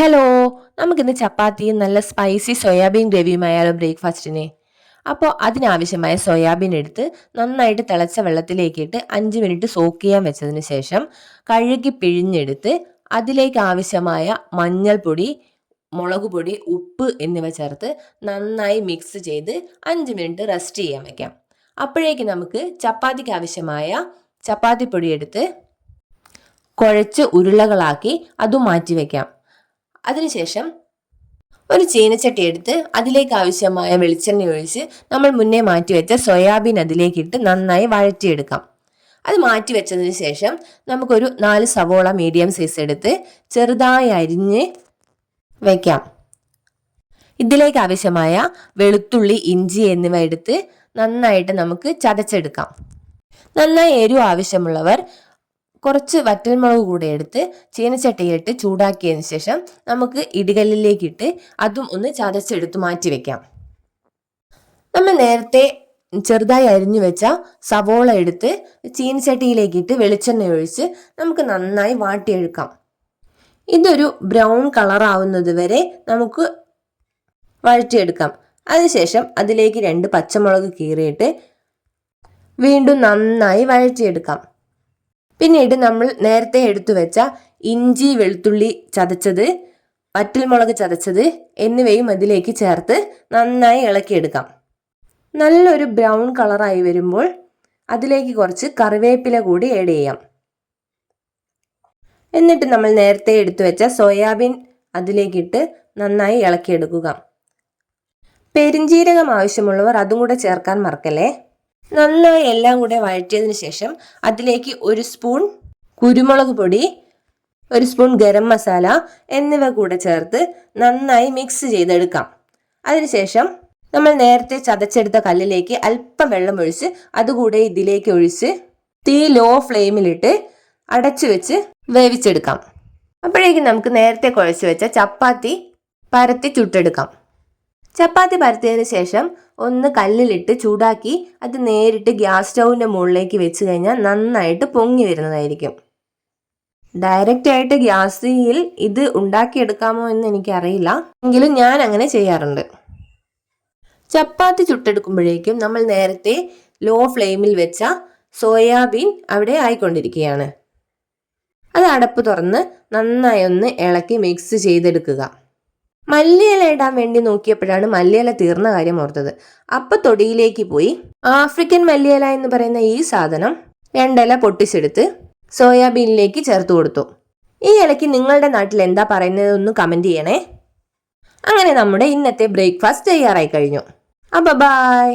Hello, നമുക്കിന്ന് ചപ്പാത്തിയും നല്ല സ്പൈസി സോയാബീൻ ഗ്രേവിയുമായാലോ ബ്രേക്ക്ഫാസ്റ്റിന്. അപ്പോൾ അതിനാവശ്യമായ സോയാബീൻ എടുത്ത് നന്നായിട്ട് തിളച്ച വെള്ളത്തിലേക്കിട്ട് 5 മിനിറ്റ് സോക്ക് ചെയ്യാൻ വെച്ചതിന് ശേഷം കഴുകി പിഴിഞ്ഞെടുത്ത് അതിലേക്ക് ആവശ്യമായ മഞ്ഞൾപ്പൊടി, മുളക് പൊടി, ഉപ്പ് എന്നിവ ചേർത്ത് നന്നായി മിക്സ് ചെയ്ത് 5 മിനിറ്റ് റെസ്റ്റ് ചെയ്യാൻ വെക്കാം. അപ്പോഴേക്ക് നമുക്ക് ചപ്പാത്തിക്ക് ആവശ്യമായ ചപ്പാത്തിപ്പൊടി എടുത്ത് കുഴച്ച് ഉരുളകളാക്കി അതും മാറ്റി വെക്കാം. അതിനുശേഷം ഒരു ചീനച്ചട്ടി എടുത്ത് അതിലേക്ക് ആവശ്യമായ വെളിച്ചെണ്ണ ഒഴിച്ച് നമ്മൾ മുന്നേ മാറ്റിവെച്ച സോയാബീൻ അതിലേക്കിട്ട് നന്നായി വഴറ്റിയെടുക്കാം. അത് മാറ്റി വെച്ചതിന് ശേഷം നമുക്കൊരു 4 സവോള മീഡിയം സൈസ് എടുത്ത് ചെറുതായി അരിഞ്ഞ് വയ്ക്കാം. ഇതിലേക്ക് ആവശ്യമായ വെളുത്തുള്ളി, ഇഞ്ചി എന്നിവ എടുത്ത് നന്നായിട്ട് നമുക്ക് ചതച്ചെടുക്കാം. നന്നായി എരിവ് ആവശ്യമുള്ളവർ കുറച്ച് വറ്റൽമുളക് കൂടെ എടുത്ത് ചീനച്ചട്ടിയിലിട്ട് ചൂടാക്കിയതിന് ശേഷം നമുക്ക് ഇടികല്ലിലേക്കിട്ട് അതും ഒന്ന് ചതച്ചെടുത്ത് മാറ്റി വെക്കാം. നമ്മൾ നേരത്തെ ചെറുതായി അരിഞ്ഞു വെച്ച സവോള എടുത്ത് ചീനച്ചട്ടിയിലേക്കിട്ട് വെളിച്ചെണ്ണ ഒഴിച്ച് നമുക്ക് നന്നായി വാട്ടിയെടുക്കാം. ഇതൊരു ബ്രൗൺ കളർ ആവുന്നത് വരെ നമുക്ക് വഴറ്റിയെടുക്കാം. അതിനുശേഷം അതിലേക്ക് 2 പച്ചമുളക് കീറിയിട്ട് വീണ്ടും നന്നായി വഴറ്റിയെടുക്കാം. പിന്നീട് നമ്മൾ നേരത്തെ എടുത്തു വെച്ച ഇഞ്ചി, വെളുത്തുള്ളി ചതച്ചത്, വറ്റൽമുളക് ചതച്ചത് എന്നിവയും അതിലേക്ക് ചേർത്ത് നന്നായി ഇളക്കിയെടുക്കാം. നല്ലൊരു ബ്രൗൺ കളറായി വരുമ്പോൾ അതിലേക്ക് കുറച്ച് കറിവേപ്പില കൂടി ആഡ് ചെയ്യാം. എന്നിട്ട് നമ്മൾ നേരത്തെ എടുത്തു വെച്ച സോയാബീൻ അതിലേക്കിട്ട് നന്നായി ഇളക്കിയെടുക്കുക. പെരിഞ്ജീരകം ആവശ്യമുള്ളവർ അതും കൂടെ ചേർക്കാൻ മറക്കല്ലേ. നന്നായി എല്ലാം കൂടെ വഴറ്റിയതിന് ശേഷം അതിലേക്ക് 1 സ്പൂൺ കുരുമുളക് പൊടി, 1 സ്പൂൺ ഗരം മസാല എന്നിവ കൂടെ ചേർത്ത് നന്നായി മിക്സ് ചെയ്തെടുക്കാം. അതിനുശേഷം നമ്മൾ നേരത്തെ ചതച്ചെടുത്ത കല്ലിലേക്ക് അല്പം വെള്ളം ഒഴിച്ച് അതുകൂടെ ഇതിലേക്ക് ഒഴിച്ച് തീ ലോ ഫ്ലെയിമിലിട്ട് അടച്ചു വെച്ച് വേവിച്ചെടുക്കാം. അപ്പോഴേക്കും നമുക്ക് നേരത്തെ കുഴച്ച് വെച്ച ചപ്പാത്തി പരത്തി ചുട്ടെടുക്കാം. ചപ്പാത്തി പരത്തിയതിന് ശേഷം ഒന്ന് കല്ലിലിട്ട് ചൂടാക്കി അത് നേരിട്ട് ഗ്യാസ് സ്റ്റൗവിൻ്റെ മുകളിലേക്ക് വെച്ച് കഴിഞ്ഞാൽ നന്നായിട്ട് പൊങ്ങി വരുന്നതായിരിക്കും. ഡയറക്റ്റ് ആയിട്ട് ഗ്യാസിൽ ഇത് ഉണ്ടാക്കിയെടുക്കാമോ എന്ന് എനിക്കറിയില്ല, എങ്കിലും ഞാൻ അങ്ങനെ ചെയ്യാറുണ്ട്. ചപ്പാത്തി ചുട്ടെടുക്കുമ്പോഴേക്കും നമ്മൾ നേരത്തെ ലോ ഫ്ലെയിമിൽ വെച്ച സോയാബീൻ അവിടെ ആയിക്കൊണ്ടിരിക്കുകയാണ്. അത് അടപ്പ് തുറന്ന് നന്നായി ഒന്ന് ഇളക്കി മിക്സ് ചെയ്തെടുക്കുക. മല്ലിയില ഇടാൻ വേണ്ടി നോക്കിയപ്പോഴാണ് മല്ലിയില തീർന്ന കാര്യം ഓർത്തത്. അപ്പൊ തൊടിയിലേക്ക് പോയി ആഫ്രിക്കൻ മല്ലിയില എന്ന് പറയുന്ന ഈ സാധനം 2 ഇല പൊട്ടിച്ചെടുത്ത് സോയാബീനിലേക്ക് ചേർത്ത് കൊടുത്തു. ഈ ഇലയ്ക്ക് നിങ്ങളുടെ നാട്ടിൽ എന്താ പറയുന്നതെന്ന് കമന്റ് ചെയ്യണേ. അങ്ങനെ നമ്മുടെ ഇന്നത്തെ ബ്രേക്ക്ഫാസ്റ്റ് തയ്യാറായി കഴിഞ്ഞു. അപ്പൊ ബൈ.